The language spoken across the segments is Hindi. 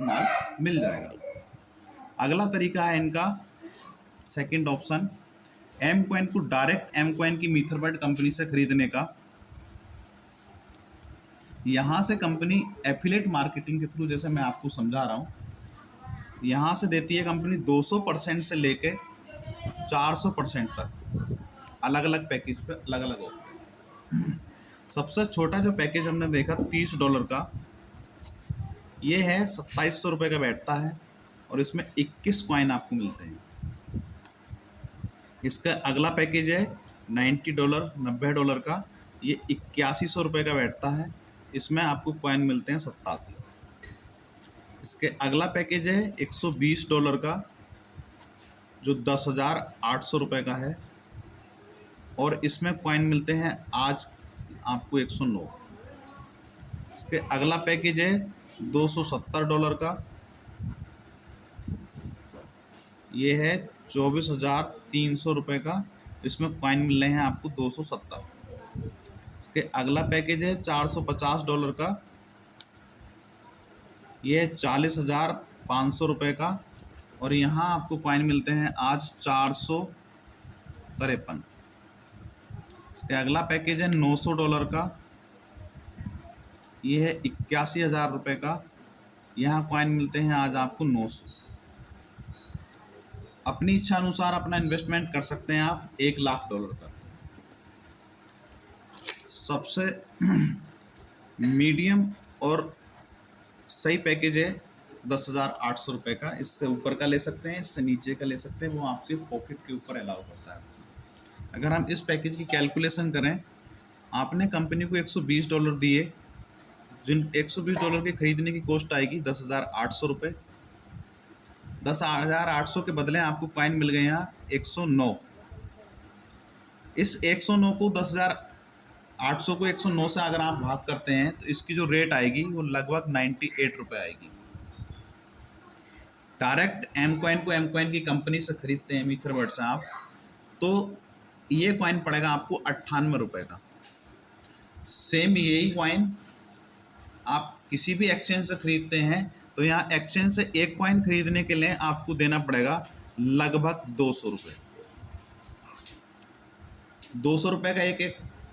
आपको माल मिल जाएगा। अगला तरीका है इनका सेकंड ऑप्शन, एम कॉइन को डायरेक्ट एम कॉइन की मीथरबर्ड कंपनी से खरीदने का। यहाँ से कंपनी एफिलेट मार्केटिंग के थ्रू, जैसे मैं आपको समझा रहा हूँ, यहाँ से देती है कंपनी 200% से लेके 400% तक, अलग अलग पैकेज पे अलग अलग ऑफर। सबसे छोटा जो पैकेज हमने देखा $30 का, ये है 2700 रुपये का बैठता है और इसमें 21 कॉइन आपको मिलते हैं। इसका अगला पैकेज है $90 $90 का, ये 8100 रुपये का बैठता है, इसमें आपको कॉइन मिलते हैं 87। इसके अगला पैकेज है $120 का, जो 10,800 रुपये का है और इसमें कॉइन मिलते हैं आज आपको 109। इसके अगला पैकेज है $270 का, ये है 24,300 रुपये का, इसमें कॉइन मिल रहे हैं आपको 270। इसके अगला पैकेज है $450 का, ये है 40,500 रुपये का और यहाँ आपको कॉइन मिलते हैं आज 453। इसके अगला पैकेज है $900 का, ये है 81,000 रुपये का, यहाँ कॉइन मिलते हैं आज आपको 900। अपनी इच्छा अनुसार अपना इन्वेस्टमेंट कर सकते हैं आप $1,00,000 का। सबसे मीडियम और सही पैकेज है 10,800 रुपये का। इससे ऊपर का ले सकते हैं, इससे नीचे का ले सकते हैं, वो आपके पॉकेट के ऊपर अलाउ करता है। अगर हम इस पैकेज की कैलकुलेशन करें, आपने कंपनी को $120 दिए, जिन $120 के खरीदने की कॉस्ट आएगी 10,800 रुपये। 10,800 के बदले आपको कॉइन मिल गए यहाँ 109। इस 109 को 10,800 को 109 से अगर आप भाग करते हैं तो इसकी जो रेट आएगी वो लगभग 98 रुपये आएगी। डायरेक्ट एम कॉइन को एम कॉइन की कंपनी से खरीदते हैं मीथरबर्ड से आप, तो ये कॉइन पड़ेगा आपको 98 रुपये का। सेम यही कॉइन आप किसी भी एक्सचेंज से खरीदते हैं तो यहाँ एक्सचेंज से एक कॉइन खरीदने के लिए आपको देना पड़ेगा लगभग 200 रुपये। 200 रुपये का एक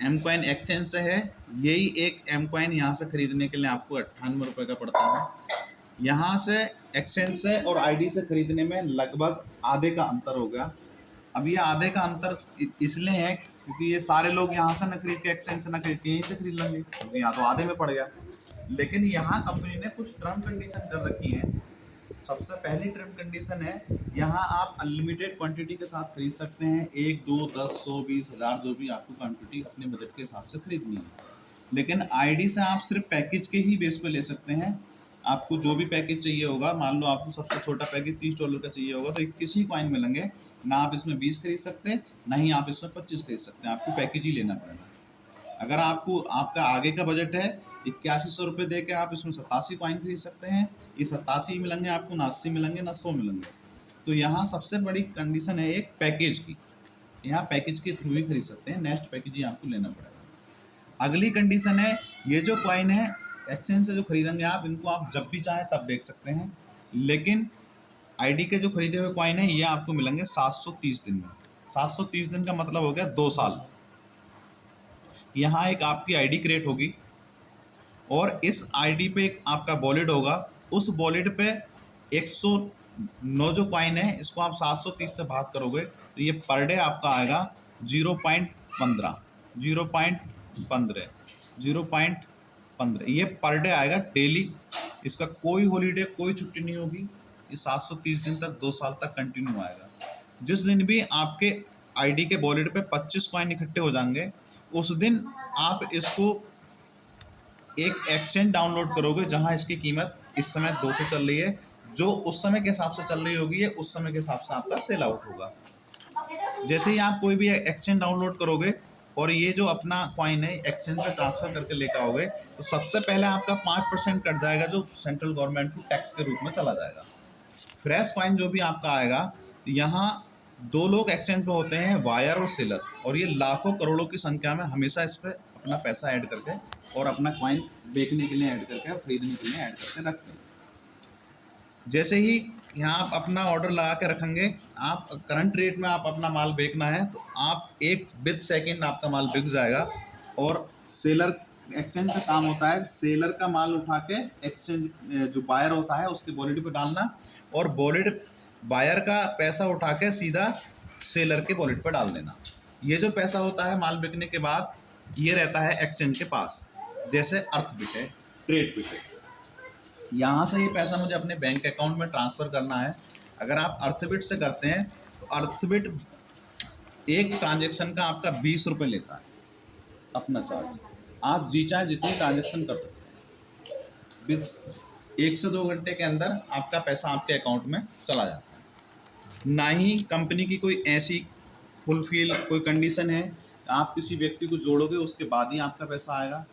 एम कॉइन एक्सचेंज से है, यही एक एम कॉइन यहाँ से खरीदने के लिए आपको 98 रुपये का पड़ता है। यहाँ से एक्सचेंज से और आईडी से खरीदने में लगभग आधे का अंतर हो गया। अब ये आधे का अंतर इसलिए है क्योंकि ये सारे लोग यहाँ से न खरीद के एक्सचेंज से न खरीद के यहीं से खरीद लेंगे, क्योंकि यहाँ तो आधे में पड़ गया। लेकिन यहाँ कंपनी ने कुछ टर्म कंडीशन कर रखी है। सबसे पहली टर्म कंडीशन है, यहाँ आप अनलिमिटेड क्वांटिटी के साथ खरीद सकते हैं, 1, 2, 10, 100, 20, 1000 जो भी आपको क्वांटिटी अपने बजट के हिसाब से खरीदनी है। लेकिन आईडी से आप सिर्फ पैकेज के ही बेस पे ले सकते हैं। आपको जो भी पैकेज चाहिए होगा, मान लो आपको सबसे छोटा पैकेज $30 का चाहिए होगा तो 21 ही कॉइन मिलेंगे, ना आप इसमें 20 खरीद सकते, ना ही आप इसमें 25 खरीद सकते हैं, आपको पैकेज ही लेना पड़ेगा। अगर आपको आपका आगे का बजट है 8100 रुपये दे के आप इसमें 87 कॉइन खरीद सकते हैं, ये 87 मिलेंगे आपको, ना 80 मिलेंगे ना 100 मिलेंगे। तो यहाँ सबसे बड़ी कंडीशन है एक पैकेज की, यहाँ पैकेज के थ्रू ही खरीद सकते हैं, नेक्स्ट पैकेज ही आपको लेना पड़ेगा। अगली कंडीशन है, ये जो कॉइन है एक्सचेंज से जो खरीदेंगे आप, इनको आप जब भी चाहें तब बेच सकते हैं, लेकिन आईडी के जो खरीदे हुए कॉइन है ये आपको मिलेंगे 730 दिन में। 730 दिन का मतलब हो गया 2 साल। यहाँ एक आपकी आईडी क्रिएट होगी और इस आईडी पे एक आपका वॉलेट होगा, उस वॉलेट पे 109 जो कॉइन है इसको आप 730 से भाग करोगे तो ये पर डे आपका आएगा 0.15 ये पर डे आएगा डेली। इसका कोई हॉलीडे कोई छुट्टी नहीं होगी, ये 730 दिन तक 2 साल तक कंटिन्यू आएगा। जिस दिन भी आपके आईडी के वॉलेट पे 25 कॉइन इकट्ठे हो जाएंगे, उस दिन आप इसको एक एक्सचेंज डाउनलोड करोगे जहां इसकी कीमत इस समय 200 चल रही है, जो उस समय के हिसाब से चल रही होगी, ये उस समय के हिसाब से आपका सेल आउट होगा। जैसे ही आप कोई भी एक्सचेंज डाउनलोड करोगे और ये जो अपना कॉइन है एक्सचेंज से ट्रांसफर करके लेकर आओगे तो सबसे पहले आपका 5% कट जाएगा, जो सेंट्रल गवर्नमेंट को टैक्स के रूप में चला जाएगा। फ्रेश कॉइन जो भी आपका आएगा, यहाँ 2 लोग एक्सचेंज पे होते हैं, बायर और सेलर, और ये लाखों करोड़ों की संख्या में हमेशा इस पर अपना पैसा ऐड करके और अपना कॉइन बेचने के लिए ऐड करके और खरीदने के लिए ऐड करके रखते हैं। जैसे ही यहाँ आप अपना ऑर्डर लगा के रखेंगे, आप करंट रेट में आप अपना माल बेचना है तो आप एक विद सेकंड आपका माल बिक जाएगा। और सेलर एक्सचेंज का काम होता है सेलर का माल उठा के एक्सचेंज जो बायर होता है उसकी वॉलेट पे डालना, और वॉलेट बायर का पैसा उठा के सीधा सेलर के वॉलेट पर डाल देना। ये जो पैसा होता है माल बिकने के बाद ये रहता है एक्सचेंज के पास, जैसे अर्थबिट है, ट्रेड बिट है। यहाँ से ये पैसा मुझे अपने बैंक अकाउंट में ट्रांसफ़र करना है। अगर आप अर्थबिट से करते हैं तो अर्थबिट एक ट्रांजेक्शन का आपका 20 रुपये लेता है अपना चार्ज। आप जी चाहे जितनी ट्रांजेक्शन कर सकते हैं, विद 1 से 2 घंटे के अंदर आपका पैसा आपके अकाउंट में चला जाता है। ना ही कंपनी की कोई ऐसी फुलफिल कोई कंडीशन है आप किसी व्यक्ति को जोड़ोगे उसके बाद ही आपका पैसा आएगा,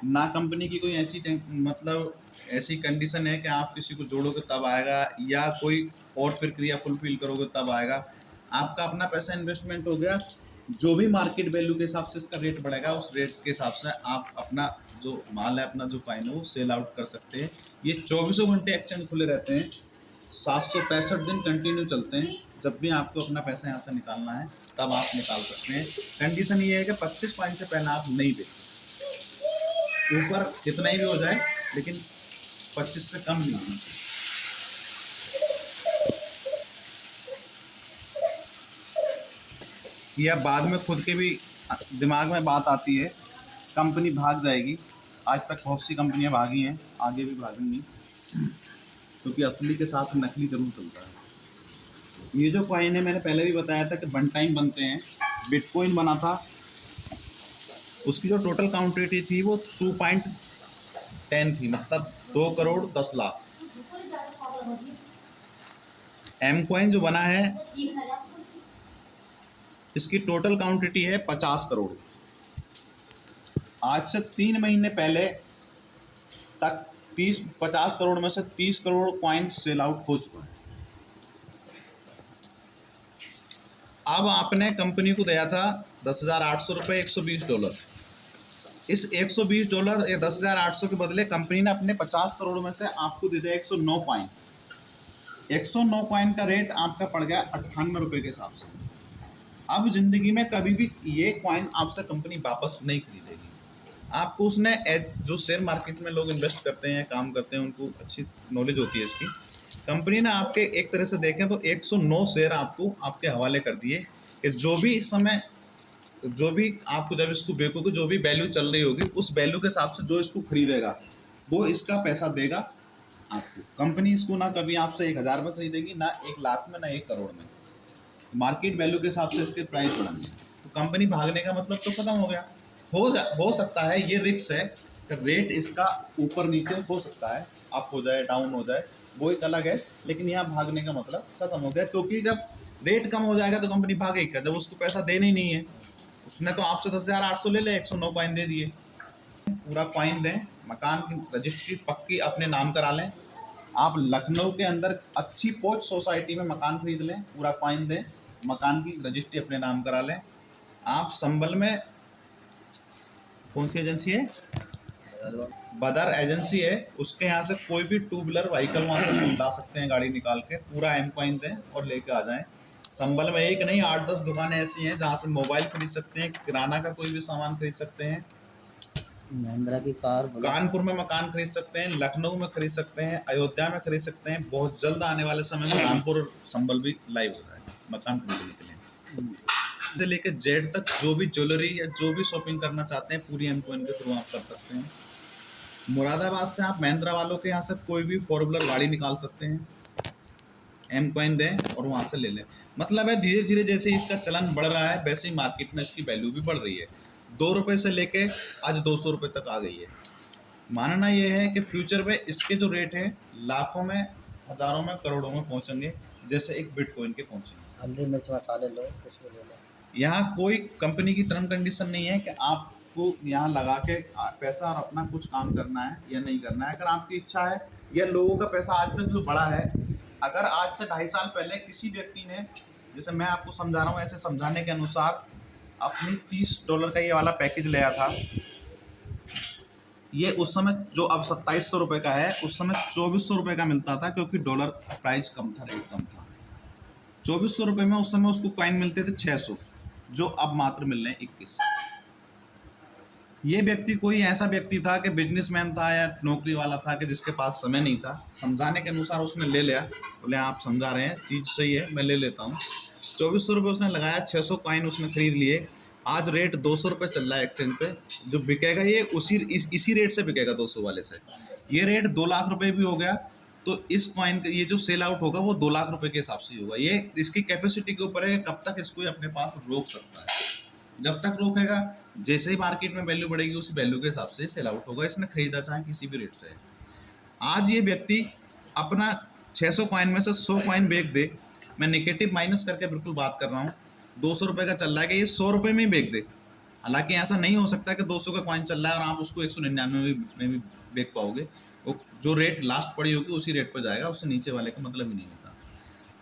ना कंपनी की कोई ऐसी मतलब ऐसी कंडीशन है कि आप किसी को जोड़ोगे तब आएगा, या कोई और प्रक्रिया फुलफिल करोगे तब आएगा। आपका अपना पैसा इन्वेस्टमेंट हो गया, जो भी मार्केट वैल्यू के हिसाब से इसका रेट बढ़ेगा उस रेट के हिसाब से आप अपना जो माल है अपना जो कॉइन है वो सेल आउट कर सकते हैं। ये 24 घंटे एक्सचेंज खुले रहते हैं, 765 दिन कंटिन्यू चलते हैं। जब भी आपको अपना पैसा यहाँ से निकालना है तब आप निकाल सकते हैं। कंडीशन ये है कि 25 पॉइंट से पहले आप नहीं बेच सकते, ऊपर कितना ही भी हो जाए लेकिन 25 से कम नहीं होना चाहिए। या बाद में खुद के भी दिमाग में बात आती है कंपनी भाग जाएगी, आज तक बहुत सी कंपनियां भागी हैं, आगे भी भागेंगी, क्योंकि असली के साथ नकली जरूर चलता है। ये जो कॉइन है मैंने पहले भी बताया था कि वन टाइम बनते हैं। बिटकॉइन बना था, उसकी जो टोटल क्वांटिटी थी वो 2.10 थी, मतलब 2 करोड़ 10 लाख। एम कॉइन जो बना है इसकी टोटल क्वांटिटी है 50 करोड़। आज से 3 महीने पहले तक 50 करोड़ में से 30 करोड़ कॉइन सेल आउट हो चुका है। अब आपने कंपनी को दिया था $10,800 $120। इस $120 या 10,800 के बदले कंपनी ने अपने 50 करोड़ में से आपको दे दिया 109 कॉइन। 109 कॉइन का रेट आपका पड़ गया 98 रुपये के हिसाब से। अब ज़िंदगी में कभी भी ये कॉइन आपसे कंपनी वापस नहीं खरीदेगी। आपको उसने जो शेयर मार्केट में लोग इन्वेस्ट करते हैं काम करते हैं उनको अच्छी नॉलेज होती है इसकी। कंपनी ने आपके एक तरह से देखें तो 109 शेयर आपको आपके हवाले कर दिए कि जो भी इस समय जो भी आपको जब इसको बेचोगे जो भी वैल्यू चल रही होगी उस वैल्यू के हिसाब से जो इसको खरीदेगा वो इसका पैसा देगा आपको। कंपनी इसको ना कभी आपसे 1,000 में खरीदेगी, ना 1 लाख में, ना 1 करोड़ में। मार्केट वैल्यू के हिसाब से इसके प्राइस बढ़ेंगे। तो कंपनी भागने का मतलब तो खत्म हो गया। हो सकता है ये रिस्क है कि रेट इसका ऊपर नीचे हो सकता है, अप हो जाए डाउन हो जाए, वो एक अलग है, लेकिन यहाँ भागने का मतलब खत्म हो गया। क्योंकि जब रेट कम हो जाएगा तो कंपनी भागेगी, जब उसको पैसा देना ही नहीं है। उसने तो आपसे 10,800 ले ले, 109 कॉइन दे दिए। पूरा कॉइन दें, मकान की रजिस्ट्री पक्की अपने नाम करा लें। आप लखनऊ के अंदर अच्छी पोच सोसाइटी में मकान खरीद लें, पूरा कॉइन दें, मकान की रजिस्ट्री अपने नाम करा लें। आप संभल में कौन सी एजेंसी है, बदर एजेंसी है, उसके यहाँ से कोई भी 2 व्हीलर व्हीकल वहाँ से ला सकते हैं गाड़ी निकाल के, पूरा एम कॉइन दें और लेके आ जाएं। संभल में एक नहीं 8-10 दुकानें ऐसी हैं जहाँ से मोबाइल खरीद सकते हैं, किराना का कोई भी सामान खरीद सकते हैं, महिंद्रा की कार, कानपुर में मकान खरीद सकते हैं, लखनऊ में खरीद सकते हैं, अयोध्या में खरीद सकते हैं। बहुत जल्द आने वाले समय में रामपुर और संभल भी लाइव हो रहा है मकान खरीदने के लिए। से लेकर जेड तक जो भी ज्वेलरी या जो भी शॉपिंग करना चाहते हैं पूरी एम कॉइन के थ्रू आप कर सकते हैं। मुरादाबाद से आप महिंद्रा वालों के यहाँ से कोई भी 4 व्हीलर गाड़ी निकाल सकते हैं, एम कॉइन दें और वहाँ से ले लें। मतलब है धीरे धीरे जैसे इसका चलन बढ़ रहा है वैसे ही मार्केट में इसकी वैल्यू भी बढ़ रही है। 2 रुपये से लेके आज 200 रुपये तक आ गई है। मानना ये है कि फ्यूचर में इसके जो रेट है लाखों में, हज़ारों में, करोड़ों में पहुँचेंगे, जैसे एक बिटकॉइन के पहुँचेंगे। हल्दी मिर्च मसाले लो, कुछ भी ले लो। यहाँ कोई कंपनी की टर्म कंडीशन नहीं है कि आपको यहाँ लगा के पैसा और अपना कुछ काम करना है या नहीं करना है। अगर आपकी इच्छा है, या लोगों का पैसा आज तक जो बढ़ा है, अगर आज से 2.5 साल पहले किसी व्यक्ति ने, जैसे मैं आपको समझा रहा हूँ ऐसे समझाने के अनुसार, अपनी $30 का ये वाला पैकेज लिया था, ये उस समय जो अब 2700 रुपये का है, उस समय 2400 रुपये का मिलता था, क्योंकि डॉलर प्राइस कम था, रेट कम था। 2400 रुपये में उस समय उसको कॉइन मिलते थे 600, जो अब मात्र मिल रहे हैं 21। ये व्यक्ति कोई ऐसा व्यक्ति था कि बिजनेसमैन था या नौकरी वाला था कि जिसके पास समय नहीं था, समझाने के अनुसार उसने ले लिया, बोले आप समझा रहे हैं, चीज़ सही है, मैं ले लेता हूँ। 2400 रुपये उसने लगाया, 600 कॉइन उसने खरीद लिए। आज रेट 200 रुपये चल रहा है एक्सचेंज पे, जो बिकेगा ये इसी रेट से बिकेगा, 200 वाले से। ये रेट 2 लाख रुपये भी हो गया, तो इस कॉइन का ये जो सेल आउट होगा वो 2 लाख रुपये के हिसाब से ही होगा। ये इसकी कैपेसिटी के ऊपर है, कब तक इसको अपने पास रोक सकता है। जब तक रोकेगा, जैसे ही मार्केट में वैल्यू बढ़ेगी, उस वैल्यू के हिसाब से सेल आउट होगा। इसने खरीदा चाहे किसी भी रेट से। आज ये व्यक्ति अपना 600 कॉइन में से 100 कॉइन बेच दे, मैं नेगेटिव माइनस करके बिल्कुल बात कर रहा हूँ, 200 रुपये का चल रहा है कि ये 100 रुपये में ही बेच दे। हालांकि ऐसा नहीं हो सकता कि 200 का कॉइन चल रहा है और आप उसको 199 में भी बेच पाओगे। वो जो रेट लास्ट पड़ी होगी उसी रेट पर जाएगा, उससे नीचे वाले का मतलब ही नहीं होता।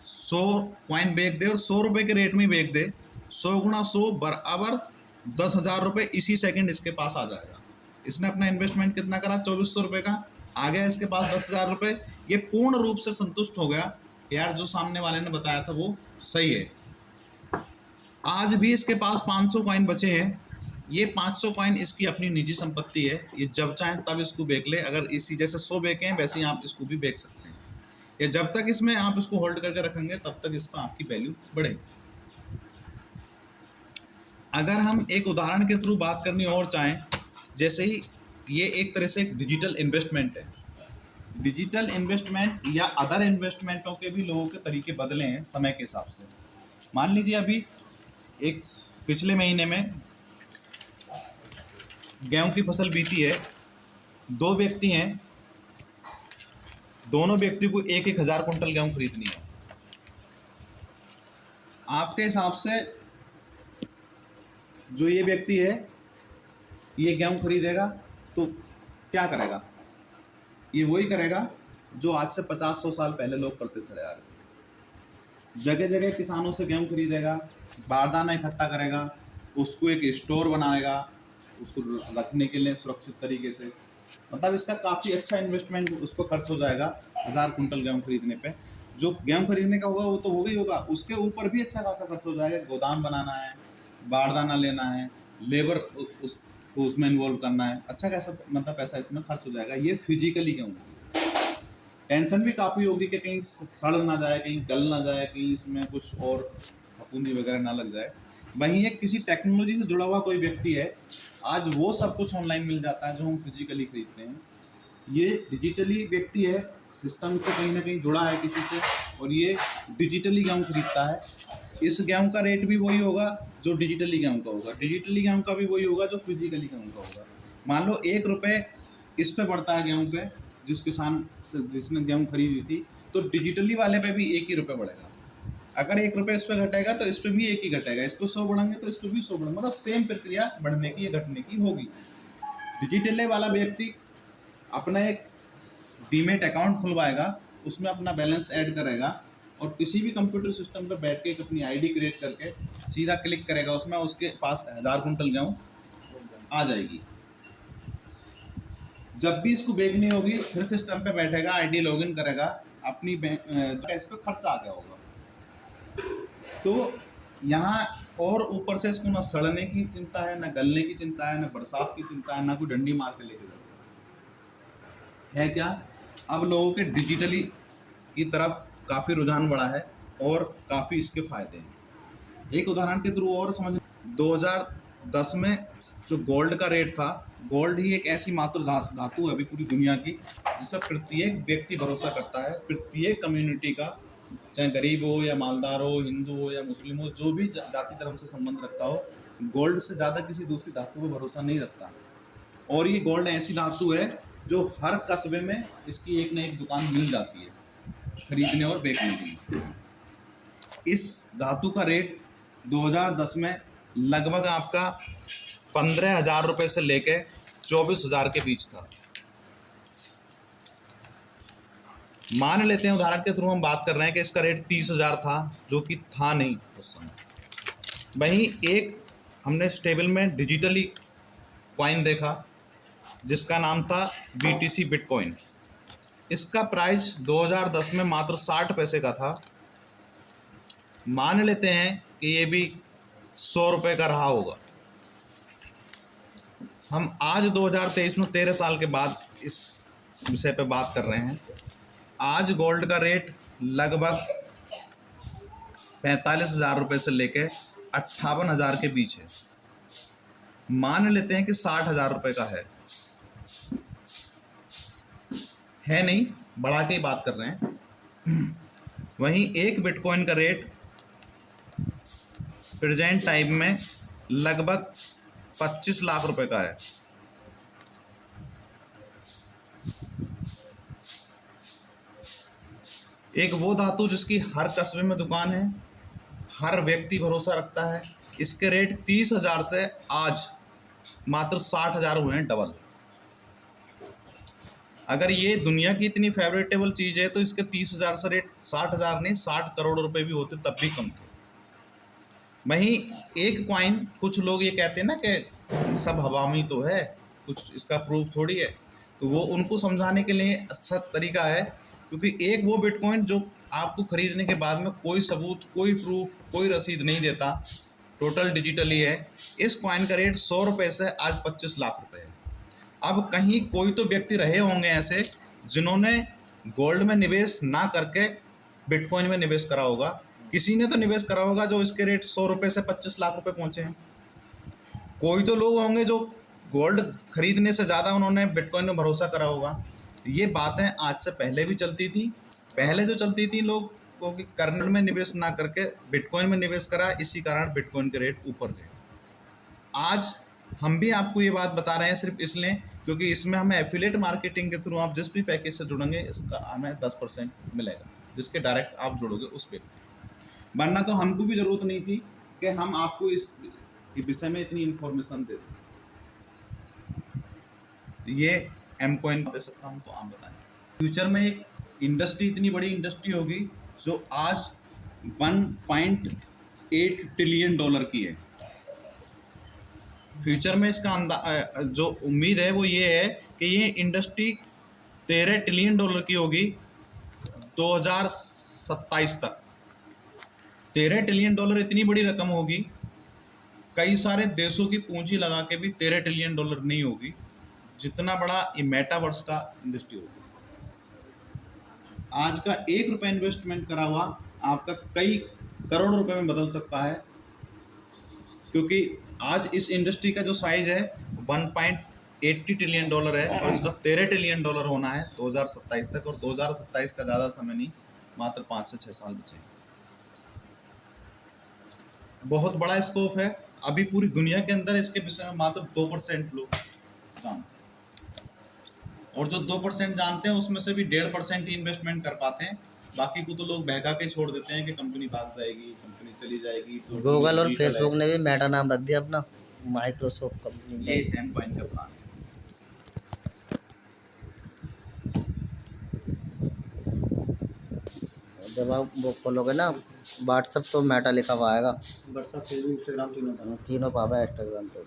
100 कॉइन बेच दे और 100 रुपये के रेट में ही बेच दे, 100 गुणा 100 बराबर 10,000 रुपये इसी सेकंड इसके पास आ जाएगा। इसने अपना इन्वेस्टमेंट कितना करा, 2400 रुपये का, आ गया इसके पास 10,000 रुपये। ये पूर्ण रूप से संतुष्ट हो गया, यार जो सामने वाले ने बताया था वो सही है। आज भी इसके पास 500 कॉइन बचे हैं। ये 500 कॉइन इसकी अपनी निजी संपत्ति है, ये जब चाहे तब इसको बेच ले। अगर इसी जैसे 100 बेचे हैं वैसे ही आप इसको भी बेच सकते हैं। ये जब तक इसमें आप इसको होल्ड करके रखेंगे तब तक इसका आपकी वैल्यू बढ़ेगी। अगर हम एक उदाहरण के थ्रू बात करनी और चाहें, जैसे ही ये एक तरह से एक डिजिटल इन्वेस्टमेंट है। डिजिटल इन्वेस्टमेंट या अदर इन्वेस्टमेंटों के भी लोगों के तरीके बदले हैं समय के हिसाब से। मान लीजिए अभी एक पिछले महीने में गेहूं की फसल बीती है, 2 व्यक्ति हैं, दोनों व्यक्ति को 1,000 कुंटल गेहूं खरीदनी है। आपके हिसाब से जो ये व्यक्ति है ये गेहूं खरीदेगा तो क्या करेगा? ये वही करेगा जो आज से 50-100 साल पहले लोग करते चले आ रहे थे। जगह जगह किसानों से गेहूं खरीदेगा, बारदाना इकट्ठा करेगा, उसको एक स्टोर बनाएगा, उसको रखने के लिए सुरक्षित तरीके से। मतलब इसका काफ़ी अच्छा इन्वेस्टमेंट उसको खर्च हो जाएगा 1000 कुंटल गेहूँ खरीदने पे। जो गेहूँ खरीदने का होगा वो तो हो गई होगा, उसके ऊपर भी अच्छा खासा खर्च हो जाएगा। गोदाम बनाना है, बारदाना लेना है, लेबर उसमें इन्वॉल्व करना है, अच्छा खासा मतलब पैसा इसमें खर्च हो जाएगा। ये फिजिकली गेहूँ, टेंशन भी काफ़ी होगी कि कहीं सड़ ना जाए, कहीं गल ना जाए, कहीं इसमें कुछ और फफूंदी वगैरह ना लग जाए। वहीं एक किसी टेक्नोलॉजी से जुड़ा हुआ कोई व्यक्ति है, आज वो सब कुछ ऑनलाइन मिल जाता है जो हम फिजिकली खरीदते हैं। ये डिजिटली व्यक्ति है, सिस्टम से कहीं ना कहीं जुड़ा है किसी से, और ये डिजिटली गेहूँ खरीदता है। इस गेहूँ का रेट भी वही होगा जो डिजिटली गेहूँ का होगा, डिजिटली गेहूँ का भी वही होगा जो फिजिकली गेहूँ का होगा। मान लो 1 रुपये इस पे बढ़ता है गेहूँ पे, जिस किसान जिसने गेहूँ खरीदी थी, तो डिजिटली वाले पे भी 1 ही रुपये बढ़ेगा। अगर 1 रुपये इस पर घटेगा तो इस पर भी 1 ही घटेगा, इस पर 100 बढ़ेंगे तो इस पर भी 100 बढ़ेंगे, मतलब सेम प्रक्रिया बढ़ने की या घटने की होगी। डिजिटली वाला व्यक्ति अपना एक डीमेट अकाउंट खुलवाएगा, उसमें अपना बैलेंस ऐड करेगा और किसी भी कंप्यूटर सिस्टम पर बैठ के अपनी आईडी क्रिएट करके सीधा क्लिक करेगा, उसमें उसके पास 1000 कुंटल गेहूँ आ जाएगी। जब भी इसको बेचनी होगी फिर सिस्टम पे बैठेगा, आईडी लॉगिन करेगा, अपनी बैंक इस पर खर्चा आ गया होगा। तो यहाँ और ऊपर से इसको ना सड़ने की चिंता है, ना गलने की चिंता है, ना बरसात की चिंता है, ना कोई डंडी मार के लेके जा सकता है। क्या अब लोगों के डिजिटली की तरफ काफ़ी रुझान बढ़ा है और काफ़ी इसके फायदे हैं। एक उदाहरण के थ्रू और समझ, 2010 में जो गोल्ड का रेट था, गोल्ड ही एक ऐसी मात्र धातु है अभी पूरी दुनिया की जिससे प्रत्येक व्यक्ति भरोसा करता है। प्रत्येक कम्युनिटी का, चाहे गरीब हो या मालदार हो, हिंदू हो या मुस्लिम हो, जो भी जाति धर्म से संबंध रखता हो, गोल्ड से ज़्यादा किसी दूसरी धातु पर भरोसा नहीं रखता। और ये गोल्ड ऐसी धातु है जो हर कस्बे में इसकी एक न एक दुकान मिल जाती है खरीदने और बेचने के लिए। इस धातु का रेट 2010 में लगभग आपका 15,000 रुपये से लेके 24,000 के बीच था। मान लेते हैं उदाहरण के थ्रू हम बात कर रहे हैं कि इसका रेट 30,000 था, जो कि था नहीं उस समय। वहीं एक हमने स्टेबल में डिजिटली कॉइन देखा जिसका नाम था BTC बिटकॉइन। इसका प्राइस 2010 में मात्र 60 पैसे का था। मान लेते हैं कि ये भी 100 रुपये का रहा होगा। हम आज 2023 में 13 साल के बाद इस विषय पे बात कर रहे हैं। आज गोल्ड का रेट लगभग 45,000 रुपये से लेकर 58,000 के बीच है। मान लेते हैं कि 60,000 रुपये का है नहीं, बढ़ा के ही बात कर रहे हैं। वहीं एक बिटकॉइन का रेट प्रेजेंट टाइम में लगभग 25 लाख रुपए का है। एक वो धातु जिसकी हर कस्बे में दुकान है, हर व्यक्ति भरोसा रखता है। इसके रेट 30,000 से आज मात्र 60,000 हुए हैं, डबल। अगर ये दुनिया की इतनी फेवरेटेबल चीज़ है तो इसके 30,000 से रेट 60,000 नहीं 60 करोड़ रुपए भी होते तब भी कम थे। वहीं एक कॉइन, कुछ लोग ये कहते हैं ना कि सब हवा में तो है, कुछ इसका प्रूफ थोड़ी है, तो वो उनको समझाने के लिए अच्छा तरीका है। क्योंकि एक वो बिटकॉइन जो आपको खरीदने के बाद में कोई सबूत, कोई प्रूफ, कोई रसीद नहीं देता, टोटल डिजिटली है। इस कॉइन का रेट 100 रुपये से आज 25 लाख रुपए है। अब कहीं कोई तो व्यक्ति रहे होंगे ऐसे जिन्होंने गोल्ड में निवेश ना करके बिटकॉइन में निवेश करा होगा। किसी ने तो निवेश करा होगा जो इसके रेट 100 रुपये से 25 लाख रुपए पहुंचे हैं। कोई तो लोग होंगे जो गोल्ड खरीदने से ज़्यादा उन्होंने बिटकॉइन में भरोसा करा होगा। ये बातें आज से पहले भी चलती थी। पहले जो चलती थी, लोग को कि कर्नल में निवेश ना करके बिटकॉइन में निवेश करा, इसी कारण बिटकॉइन के रेट ऊपर गए। आज हम भी आपको ये बात बता रहे हैं सिर्फ इसलिए क्योंकि इसमें हमें एफिलिएट मार्केटिंग के थ्रू आप जिस भी पैकेज से जुड़ेंगे इसका हमें 10% मिलेगा, जिसके डायरेक्ट आप जुड़ोगे उस पे। वरना तो हमको भी ज़रूरत नहीं थी कि हम आपको इस विषय में इतनी इन्फॉर्मेशन दे दें। ये एम कॉइन दे सकता हूँ तो आप बताएं। फ्यूचर में एक इंडस्ट्री, इतनी बड़ी इंडस्ट्री होगी जो आज 1.8 ट्रिलियन डॉलर की है। फ्यूचर में इसका जो उम्मीद है वो ये है कि ये इंडस्ट्री 13 ट्रिलियन डॉलर की होगी 2027 तक। 13 ट्रिलियन डॉलर इतनी बड़ी रकम होगी, कई सारे देशों की पूंजी लगा के भी 13 ट्रिलियन डॉलर नहीं होगी जितना बड़ा ये मेटावर्स का इंडस्ट्री होगी। आज का 1 रुपये इन्वेस्टमेंट करा हुआ आपका कई करोड़ रुपए में बदल सकता है। क्योंकि आज इस इंडस्ट्री का जो साइज है 1.80 ट्रिलियन डॉलर है और इसका 13 ट्रिलियन डॉलर होना है 2027 तक। और 2027 का ज़्यादा समय नहीं, मात्र 5 से 6 साल बचे। बहुत बड़ा स्कोप है। अभी पूरी दुनिया के अंदर इसके विषय में मात्र 2% लोग जानते हैं, और जो 2% जानते हैं उसमें से भी 1.5% ही इन्वेस्टमेंट कर पाते हैं। बाकी को तो लोग बहका के छोड़ देते हैं कि कंपनी भाग जाएगी, कंपनी चली जाएगी। तो गूगल और फेसबुक ने भी मेटा नाम रख दिया अपना, माइक्रोसॉफ्ट कंपनी। ये एम कॉइन का प्लान है। जब आप वो खोलोगे ना व्हाट्सएप तो मेटा लिखा हुआ आएगा। व्हाट्सएप, फेसबुक, इंस्टाग्राम तीनों तीनों पावा इंस्टाग्राम पे।